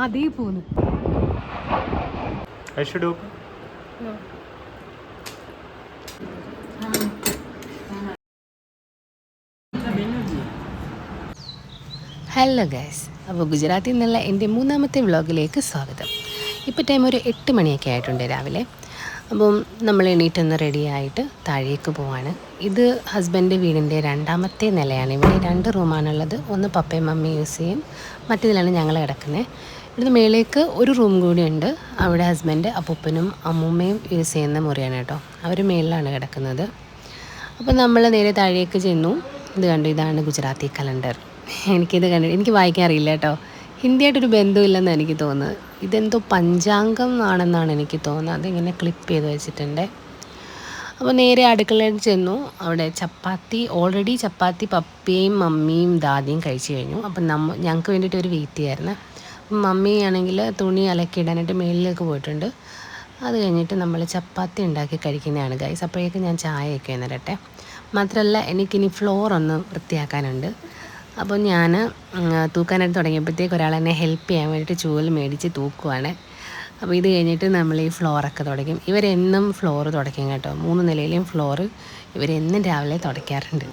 അതേ പോന്ന്. I should open. No. Hello guys, അപ്പോൾ ഗുജറാത്തിൽ നിന്നുള്ള എൻ്റെ മൂന്നാമത്തെ വ്ളോഗിലേക്ക് സ്വാഗതം. ഇപ്പോൾ ടൈം ഒരു 8 മണിയൊക്കെ ആയിട്ടുണ്ട് രാവിലെ. അപ്പം നമ്മൾ എണീറ്റൊന്ന് റെഡിയായിട്ട് താഴേക്ക് പോവാണ്. ഇത് ഹസ്ബൻഡ് വീടിൻ്റെ 2ാമത്തെ നിലയാണ്. ഇവിടെ 2 റൂമാണുള്ളത്. ഒന്ന് പപ്പയും മമ്മിയും യൂസ് ചെയ്യും, മറ്റേതിലാണ് ഞങ്ങൾ കിടക്കുന്നത്. ഇവിടുന്ന് മേലേക്ക് ഒരു റൂം കൂടി ഉണ്ട്. അവിടെ ഹസ്ബൻഡ് അപ്പൂപ്പനും അമ്മൂമ്മയും യൂസ് ചെയ്യുന്ന മുറിയാണ് കേട്ടോ. അവർ മേളിലാണ് കിടക്കുന്നത്. അപ്പോൾ നമ്മൾ നേരെ താഴേക്ക് ചെന്നു. ഇത് കണ്ടു, ഇതാണ് ഗുജറാത്തി കലണ്ടർ. എനിക്കിത് കണ്ടിട്ട് എനിക്ക് വായിക്കാൻ അറിയില്ല കേട്ടോ. ഹിന്ദിയായിട്ടൊരു ബന്ധമില്ലെന്ന് എനിക്ക് തോന്നുന്നത്. ഇതെന്തോ പഞ്ചാംഗം ആണെന്നാണ് എനിക്ക് തോന്നുന്നത്. അതിങ്ങനെ ക്ലിപ്പ് ചെയ്ത് വെച്ചിട്ടുണ്ട്. അപ്പോൾ നേരെ അടുക്കളയിൽ ചെന്നു. അവിടെ ഓൾറെഡി ചപ്പാത്തി പപ്പയും മമ്മിയും ദാദിയും കഴിച്ചു കഴിഞ്ഞു. അപ്പം ഞങ്ങൾക്ക് വേണ്ടിയിട്ട് ഒരു വെയിറ്റ് ചെയ്യായിരുന്നു. മമ്മി ആണെങ്കിൽ തുണി അലക്കിയിടാനായിട്ട് മേളിലേക്ക് പോയിട്ടുണ്ട്. അത് കഴിഞ്ഞിട്ട് നമ്മൾ ചപ്പാത്തി ഉണ്ടാക്കി കഴിക്കുന്നതാണ് ഗൈസ്. അപ്പോഴേക്കും ഞാൻ ചായയൊക്കെ എന്നിരട്ടെ. മാത്രമല്ല എനിക്കിനി ഫ്ലോർ ഒന്ന് വൃത്തിയാക്കാനുണ്ട്. അപ്പോൾ ഞാൻ തൂക്കാനായിട്ട് തുടങ്ങിയപ്പോഴത്തേക്ക് ഒരാൾ എന്നെ ഹെൽപ്പ് ചെയ്യാൻ വേണ്ടിയിട്ട് ചൂല് മേടിച്ച് തൂക്കുവാണ്. അപ്പോൾ ഇത് കഴിഞ്ഞിട്ട് നമ്മൾ ഈ ഫ്ലോറൊക്കെ തുടയ്ക്കും. ഇവരെന്നും ഫ്ലോർ തുടയ്ക്കും കേട്ടോ. 3 നിലയിലെയും ഫ്ലോറ് ഇവരെന്നും രാവിലെ തുടയ്ക്കാറുണ്ട്.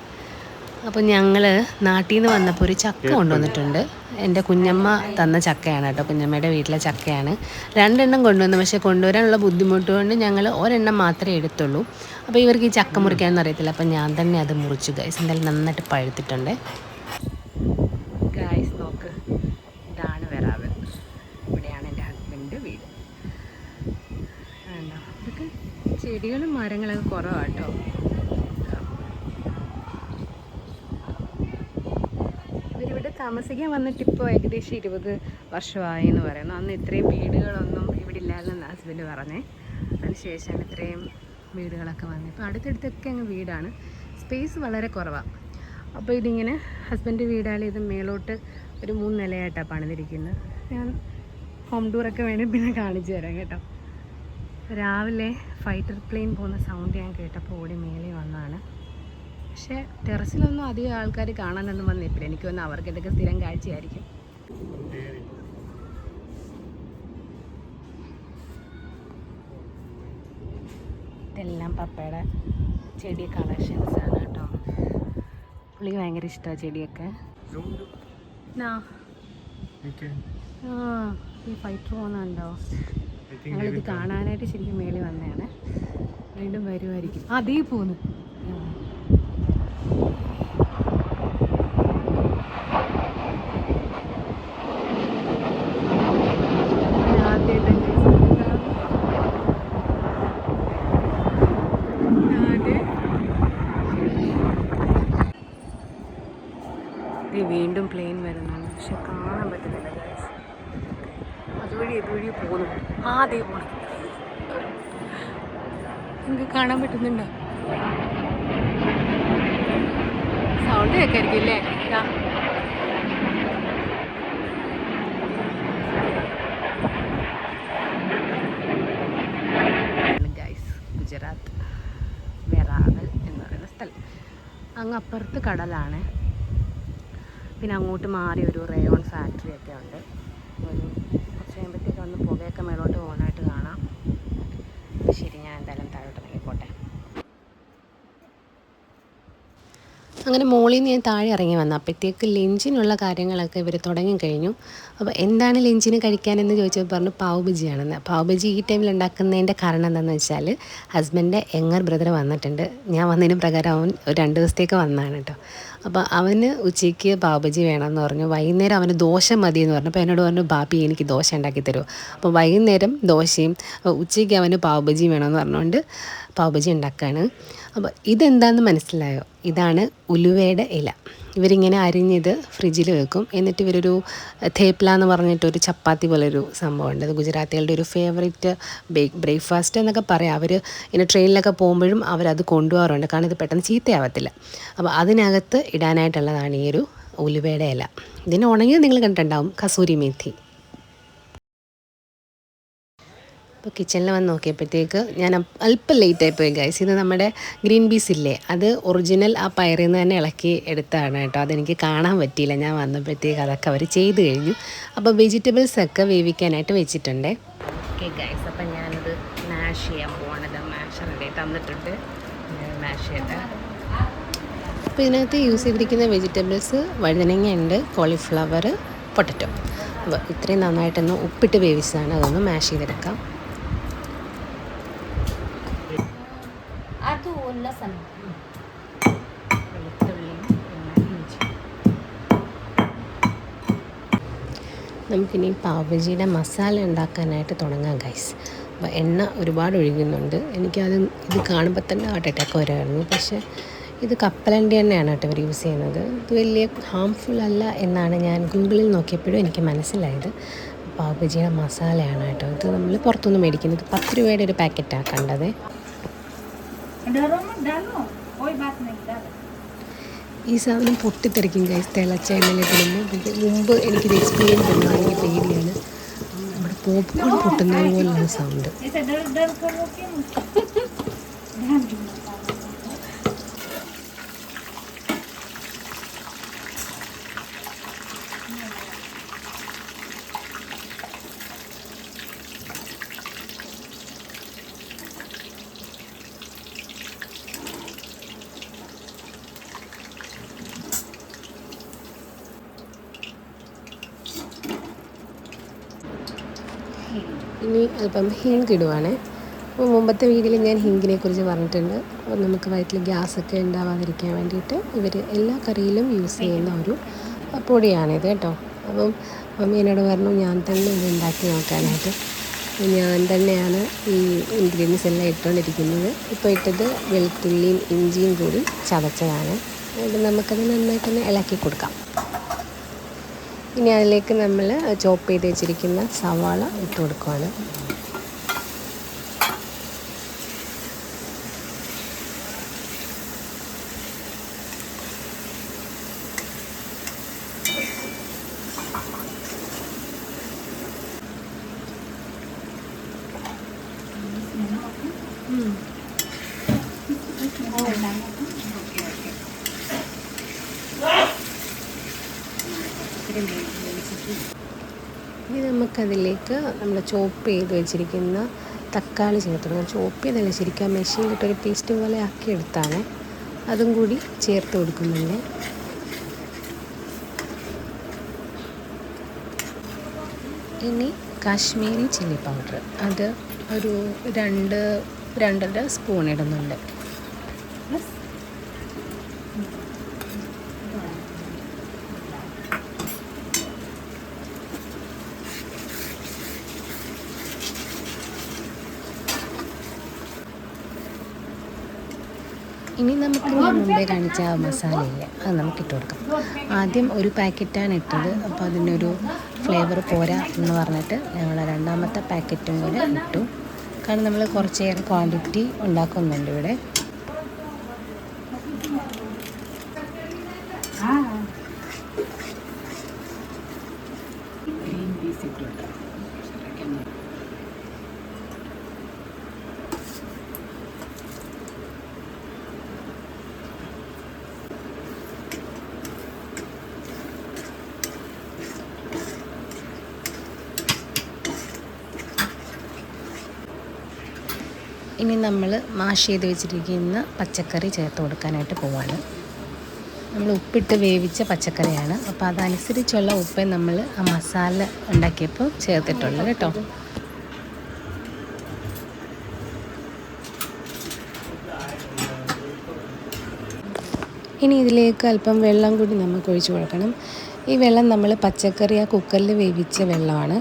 അപ്പോൾ ഞങ്ങൾ നാട്ടിൽ നിന്ന് വന്നപ്പോൾ ഒരു ചക്ക കൊണ്ടുവന്നിട്ടുണ്ട്. എൻ്റെ കുഞ്ഞമ്മ തന്ന ചക്കയാണ് കേട്ടോ. കുഞ്ഞമ്മയുടെ വീട്ടിലെ ചക്കയാണ്. 2 എണ്ണം കൊണ്ടുവന്നു. പക്ഷേ കൊണ്ടുവരാനുള്ള ബുദ്ധിമുട്ട് കൊണ്ട് ഞങ്ങൾ ഒരെണ്ണം മാത്രമേ എടുത്തുള്ളൂ. അപ്പോൾ ഇവർക്ക് ഈ ചക്ക മുറിക്കാനൊന്നും അറിയത്തില്ല. അപ്പോൾ ഞാൻ തന്നെ അത് മുറിച്ചു ഗൈസ്. എന്തായാലും നന്നായിട്ട് പഴുത്തിട്ടുണ്ട്. ഗൈസ് നോക്ക്, ഇതാണ് വെറാവ്. ഇവിടെയാണ് എൻ്റെ ഹസ്ബൻഡ് വീട്. ആണോ, ഇതൊക്കെ ചെടികളും മരങ്ങളൊക്കെ കുറവാണ് കേട്ടോ. ഇവരിവിടെ താമസിക്കാൻ വന്നിട്ട് ഇപ്പോൾ ഏകദേശം 20 വർഷമായി എന്ന് പറയുന്നു. അന്ന് ഇത്രയും വീടുകളൊന്നും ഇവിടെ ഇല്ലാതെന്ന് ഹസ്ബൻഡ് പറഞ്ഞേ. അതിനുശേഷമാണ് ഇത്രയും വീടുകളൊക്കെ വന്നത്. ഇപ്പോൾ അടുത്തടുത്തൊക്കെ അങ്ങ് വീടാണ്. സ്പേസ് വളരെ കുറവാണ്. അപ്പോൾ ഇതിങ്ങനെ ഹസ്ബൻഡ് വീടായാലും ഇത് മേലോട്ട് ഒരു 3 നിലയായിട്ടാണ് പണിതിരിക്കുന്നത്. ഞാൻ ഹോം ടൂറൊക്കെ വേണ്ടി പിന്നെ കാണിച്ചു തരാം കേട്ടോ. രാവിലെ ഫൈറ്റർ പ്ലെയിൻ പോകുന്ന സൗണ്ട് ഞാൻ കേട്ടപ്പോൾ ഓടി മേലെ വന്നതാണ്. പക്ഷേ ടെറസിലൊന്നും അധികം ആൾക്കാർ കാണാനൊന്നും വന്നിട്ടില്ല. എനിക്ക് തോന്നുന്നു അവർക്ക് ഇതൊക്കെ സ്ഥിരം കാഴ്ചയായിരിക്കും. ഇതെല്ലാം പപ്പയുടെ ചെടി കളക്ഷൻസാണ് കേട്ടോ. പുള്ളിക്ക് ഭയങ്കര ഇഷ്ടമാണ് ചെടിയൊക്കെ. ഈ ഫൈറ്റർ പോകുന്നുണ്ടോ? ഞങ്ങളിത് കാണാനായിട്ട് ശരിക്കും മേളിൽ വന്നതാണ്. വീണ്ടും വരുമായിരിക്കും. അതേ പോന്നു. വീണ്ടും പ്ലെയിൻ വരുന്നുണ്ട്. പക്ഷെ കാണാൻ പറ്റുന്നില്ല ഗൈസ്. അതുവഴി ഇതുവഴി പോകുന്നു. അതേ പോണം. നിങ്ങൾക്ക് കാണാൻ പറ്റുന്നുണ്ടോ? സൗണ്ട് കേൾക്കായിരിക്കും അല്ലേ? ഗൈസ്, ഗുജറാത്ത് വെറാവൽ എന്ന് പറയുന്ന സ്ഥലം. അങ്ങ് അപ്പുറത്ത് കടലാണ്. പിന്നെ അങ്ങോട്ട് മാറി ഒരു റയോൺ ഫാക്ടറിയൊക്കെ ഉണ്ട്. ഒരു കുറച്ച് കഴിയുമ്പോഴത്തേക്ക് വന്ന് പുകയൊക്കെ മേലോട്ട് പോകാനായിട്ട് കാണാം. ശരി, ഞാൻ എന്തായാലും താഴോട്ട് ഇറങ്ങിക്കോട്ടെ. അങ്ങനെ മോളിൽ നിന്ന് ഞാൻ താഴെ ഇറങ്ങി വന്നു. അപ്പോഴത്തേക്ക് ലഞ്ചിനുള്ള കാര്യങ്ങളൊക്കെ ഇവർ തുടങ്ങിക്കഴിഞ്ഞു. അപ്പോൾ എന്താണ് ലഞ്ചിന് കഴിക്കാനെന്ന് ചോദിച്ചപ്പോൾ പറഞ്ഞു പാവ് ബജിയാണെന്ന്. പാവ് ബജി ഈ ടൈമിൽ ഉണ്ടാക്കുന്നതിൻ്റെ കാരണം എന്താണെന്ന് വെച്ചാൽ ഹസ്ബൻഡിൻ്റെ യങ്ങർ ബ്രദർ വന്നിട്ടുണ്ട്. ഞാൻ വന്നതിന് പ്രകാരം അവൻ 2 ദിവസത്തേക്ക് വന്നതാണ് കേട്ടോ. അപ്പോൾ അവന് ഉച്ചയ്ക്ക് പാവ് ബജി വേണമെന്ന് പറഞ്ഞു. വൈകുന്നേരം അവന് ദോശ മതി എന്ന് പറഞ്ഞു. അപ്പോൾ എന്നോട് പറഞ്ഞു, ബാപ്പി എനിക്ക് ദോശ ഉണ്ടാക്കി തരുമോ? അപ്പോൾ വൈകുന്നേരം ദോശയും ഉച്ചയ്ക്ക് അവന് പാവ് ബജി വേണമെന്ന് പറഞ്ഞുകൊണ്ട് പാവ് ബജി ഉണ്ടാക്കുകയാണ്. അപ്പോൾ ഇതെന്താണെന്ന് മനസ്സിലായോ? ഇതാണ് ഉലുവയുടെ ഇല. ഇവരിങ്ങനെ അരിഞ്ഞിത് ഫ്രിഡ്ജിൽ വെക്കും. എന്നിട്ട് ഇവരൊരു തേപ്ല എന്ന് പറഞ്ഞിട്ടൊരു ചപ്പാത്തി പോലൊരു സംഭവമുണ്ട്. അത് ഗുജറാത്തികളുടെ ഒരു ഫേവറേറ്റ് ബ്രേക്ക്ഫാസ്റ്റ് എന്നൊക്കെ പറയാം. അവർ ഇങ്ങനെ ട്രെയിനിലൊക്കെ പോകുമ്പോഴും അവരത് കൊണ്ടുപോകാറുണ്ട്. കാരണം ഇത് പെട്ടെന്ന് ചീത്തയാവത്തില്ല. അപ്പോൾ അതിനകത്ത് ഇടാനായിട്ടുള്ളതാണ് ഈ ഒരു ഉലുവയുടെ ഇല. ഇതിന് ഉണങ്ങിയത് നിങ്ങൾ കണ്ടിട്ടുണ്ടാവും, കസൂരി മേത്തി. അപ്പോൾ കിച്ചണിൽ വന്ന് നോക്കിയപ്പോഴത്തേക്ക് ഞാൻ അല്പം ലേറ്റായി പോയി ഗൈസ്. ഇത് നമ്മുടെ ഗ്രീൻ പീസ് ഇല്ലേ, അത് ഒറിജിനൽ ആ പയറിൽ നിന്ന് തന്നെ ഇളക്കി എടുത്തതാണ് കേട്ടോ. അതെനിക്ക് കാണാൻ പറ്റിയില്ല, ഞാൻ വന്നപ്പോഴത്തേക്ക് അതൊക്കെ അവർ ചെയ്ത് കഴിഞ്ഞു. അപ്പോൾ വെജിറ്റബിൾസൊക്കെ വേവിക്കാനായിട്ട് വെച്ചിട്ടുണ്ട്. ഓക്കെ ഗൈസ്, അപ്പം ഞാനത് മാഷ് ചെയ്യാൻ പോകണത്. മാഷ് റെഡി തന്നിട്ടുണ്ട്, മാഷ് ചെയ്ത്. അപ്പോൾ ഇതിനകത്ത് യൂസ് ചെയ്തിരിക്കുന്ന വെജിറ്റബിൾസ് വഴുതനങ്ങ ഉണ്ട്, കോളിഫ്ലവർ, പൊട്ടറ്റോ. അപ്പോൾ ഇത്രയും നന്നായിട്ടൊന്ന് ഉപ്പിട്ട് വേവിച്ചതാണ്. അതൊന്ന് മാഷ് ചെയ്തെടുക്കാം. നമുക്കിനി പാവ് ബജിയുടെ മസാല ഉണ്ടാക്കാനായിട്ട് തുടങ്ങാം ഗൈസ്. അപ്പോൾ എണ്ണ ഒരുപാട് ഒഴുകുന്നുണ്ട്. ഇത് കാണുമ്പോൾ തന്നെ ഹാർട്ട് അറ്റാക്ക് വരുമായിരുന്നു. പക്ഷേ ഇത് കപ്പലണ്ടി എണ്ണയാണ് കേട്ടോ ഇവർ യൂസ് ചെയ്യുന്നത്. ഇത് വലിയ ഹാംഫുൾ അല്ല എന്നാണ് ഞാൻ ഗൂഗിളിൽ നോക്കിയപ്പോഴും എനിക്ക് മനസ്സിലായത്. പാവ് ബജിയുടെ മസാലയാണ് കേട്ടോ. ഇത് നമ്മൾ പുറത്തുനിന്ന് മേടിക്കുന്നത് 10 രൂപയുടെ ഒരു പാക്കറ്റാണ് കണ്ടത്. ഈ സാധനം പൊട്ടിത്തെറിക്കും ഗൈസ് തിളച്ച എണ്ണയിലേക്ക് ഇടുമ്പോൾ. മുമ്പ് എനിക്കിത് എക്സ്പീരിയൻസ് ഉണ്ട്, എനിക്ക് പേടിയാണ്. നമ്മുടെ പോപ്കോൺ പൊട്ടുന്നത് പോലുള്ള സൗണ്ട്. ഇനി അല്പം ഹിങ്ക് ഇടുവാണേ. അപ്പോൾ മുമ്പത്തെ വീഡിയോയിൽ ഞാൻ ഹിങ്കിനെ കുറിച്ച് പറഞ്ഞിട്ടുണ്ട്. അപ്പോൾ നമുക്ക് വയറ്റിൽ ഗ്യാസൊക്കെ ഉണ്ടാവാതിരിക്കാൻ വേണ്ടിയിട്ട് ഇവർ എല്ലാ കറിയിലും യൂസ് ചെയ്യുന്ന ഒരു പൊടിയാണിത് കേട്ടോ. അപ്പം മമ്മി എന്നോട് പറഞ്ഞു ഞാൻ തന്നെ ഇത് ഉണ്ടാക്കി നോക്കാനായിട്ട്. ഞാൻ തന്നെയാണ് ഈ ഇൻഗ്രീഡിയൻസ് എല്ലാം ഇട്ടുകൊണ്ടിരിക്കുന്നത്. ഇപ്പോൾ ഇട്ടത് വെളുത്തുള്ളിയും ഇഞ്ചിയും കൂടി ചതച്ചതാണ്. അതുകൊണ്ട് നമുക്കത് നന്നായിട്ടൊന്ന് ഇളക്കി കൊടുക്കാം. ഇനി അതിലേക്ക് നമ്മൾ ചോപ്പ് ചെയ്ത് വെച്ചിരിക്കുന്ന സവാള ഇട്ട് കൊടുക്കുകയാണ്. ഇനി നമുക്കതിലേക്ക് നമ്മൾ ചോപ്പ് ചെയ്ത് വെച്ചിരിക്കുന്ന തക്കാളി ചേർത്ത് കൊടുക്കണം. ചോപ്പ് ചെയ്തല്ല, ശരിക്കും മെഷീനിലിട്ടൊരു പേസ്റ്റ് പോലെ ആക്കിയെടുത്താണ്. അതും കൂടി ചേർത്ത് കൊടുക്കുന്നുണ്ട്. ഇനി കാശ്മീരി ചില്ലി പൗഡർ, അത് ഒരു 2-2.5 സ്പൂൺ ഇടുന്നുണ്ട്. ഇനി നമുക്ക് ഞാൻ മുമ്പേ കാണിച്ച ആ മസാലയില്ലേ, അത് നമുക്കിട്ട് കൊടുക്കാം. ആദ്യം ഒരു പാക്കറ്റാണ് ഇട്ടത്. അപ്പോൾ അതിനൊരു ഫ്ലേവർ പോരാ എന്ന് പറഞ്ഞിട്ട് ഞങ്ങൾ രണ്ടാമത്തെ പാക്കറ്റും കൂടെ ഇട്ടു. കാരണം നമ്മൾ കുറച്ചേറെ ക്വാണ്ടിറ്റി ഉണ്ടാക്കുന്നുണ്ട് ഇവിടെ. ഇനി നമ്മൾ മാഷ് ചെയ്ത് വെച്ചിരിക്കുന്ന പച്ചക്കറി ചേർത്ത് കൊടുക്കാനായിട്ട് പോവാണ്. നമ്മൾ ഉപ്പിട്ട് വേവിച്ച പച്ചക്കറിയാണ്. അപ്പോൾ അതനുസരിച്ചുള്ള ഉപ്പേ നമ്മൾ ആ മസാല ഉണ്ടാക്കിയപ്പോൾ ചേർത്തിട്ടുള്ളൂ കേട്ടോ. ഇനി ഇതിലേക്ക് അല്പം വെള്ളം കൂടി നമുക്ക് ഒഴിച്ച് കൊടുക്കണം. ഈ വെള്ളം നമ്മൾ പച്ചക്കറി ആ കുക്കറിൽ വേവിച്ച വെള്ളമാണ്.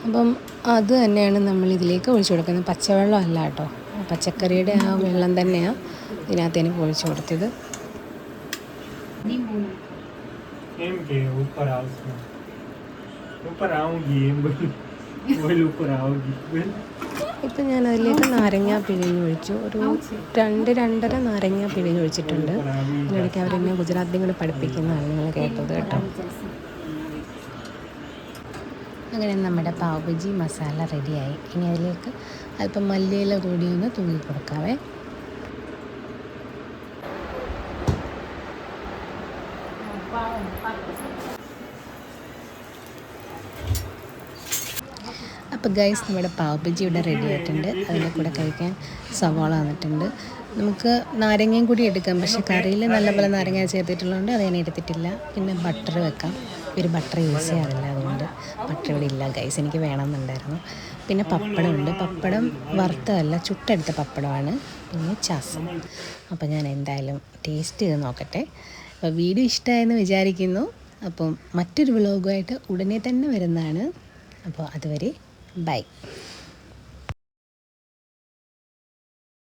അപ്പം അത് തന്നെയാണ് നമ്മൾ ഇതിലേക്ക് ഒഴിച്ച് കൊടുക്കുന്നത്. പച്ചവെള്ളം അല്ല കേട്ടോ, പച്ചക്കറിയുടെ ആ വെള്ളം തന്നെയാണ് ഇതിനകത്ത് എനിക്ക് ഒഴിച്ച് കൊടുത്തത്. ഇപ്പം ഞാൻ അതിലേക്ക് നാരങ്ങ പിഴിഞ്ഞൊഴിച്ചു. ഒരു 2-2.5 നാരങ്ങ പിഴിഞ്ഞൊഴിച്ചിട്ടുണ്ട്. ഇതിനിടയ്ക്ക് അവരെന്നെ ഗുജറാത്തി കൂടെ പഠിപ്പിക്കുന്നതാണ് നിങ്ങൾ കേട്ടത് കേട്ടോ. അങ്ങനെ നമ്മുടെ പാവ് ബജി മസാല റെഡിയായി. ഇനി അതിലേക്ക് അല്പം മല്ലിയില കൂടി ഒന്ന് തൂക്കി കൊടുക്കാവേ. അപ്പോൾ ഗൈസ്, നമ്മുടെ പാവ് ബജി ഇവിടെ റെഡി ആയിട്ടുണ്ട്. അതിൻ്റെ കൂടെ കഴിക്കാൻ സവാള വന്നിട്ടുണ്ട്. നമുക്ക് നാരങ്ങയും കൂടി എടുക്കാം, പക്ഷേ കറിയിൽ നല്ലപോലെ നാരങ്ങ ചേർത്തിട്ടുള്ളതുകൊണ്ട് അത് ഞാൻ എടുത്തിട്ടില്ല. പിന്നെ ബട്ടർ വെക്കാം. ഒരു ബട്ടർ യൂസ് ചെയ്യാറില്ല, അതുകൊണ്ട് ബട്ടർ ഇവിടെ ഇല്ല ഗൈസ്. എനിക്ക് വേണമെന്നുണ്ടായിരുന്നു. പിന്നെ പപ്പടമുണ്ട്. പപ്പടം വറുത്തതല്ല, ചുട്ടെടുത്ത പപ്പടമാണ്. പിന്നെ ചാസം. അപ്പോൾ ഞാൻ എന്തായാലും ടേസ്റ്റ് ചെയ്ത് നോക്കട്ടെ. അപ്പോൾ വീഡിയോ ഇഷ്ടമായെന്ന് വിചാരിക്കുന്നു. അപ്പം മറ്റൊരു വ്ളോഗുമായിട്ട് ഉടനെ തന്നെ വരുന്നതാണ്. അപ്പോൾ അതുവരെ ബൈ.